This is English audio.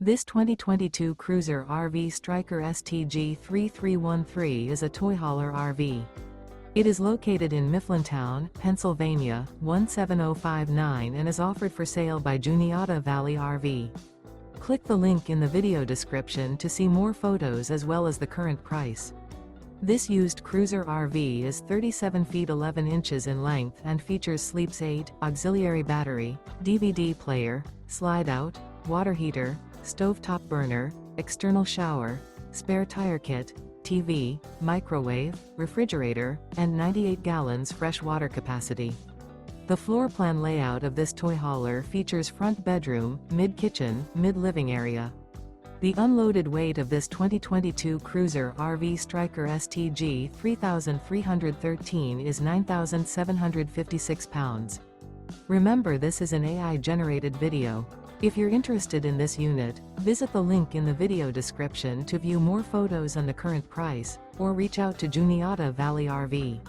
This 2022 cruiser RV Stryker STG 3313 is a toy hauler RV. It is located in Mifflintown, Pennsylvania, 17059 and is offered for sale by Juniata Valley RV. Click the link in the video description to see more photos as well as the current price. This used cruiser RV is 37 feet 11 inches in length and features sleeps 8, auxiliary battery, DVD player, slide-out, water heater, stovetop burner, external shower, spare tire kit, TV, microwave, refrigerator, and 98 gallons fresh water capacity. The floor plan layout of this toy hauler features front bedroom, mid-kitchen, mid-living area. The unloaded weight of this 2022 cruiser RV Stryker STG 3313 is 9,756 pounds. Remember, this is an AI-generated video. If you're interested in this unit, visit the link in the video description to view more photos and the current price, or reach out to Juniata Valley RV.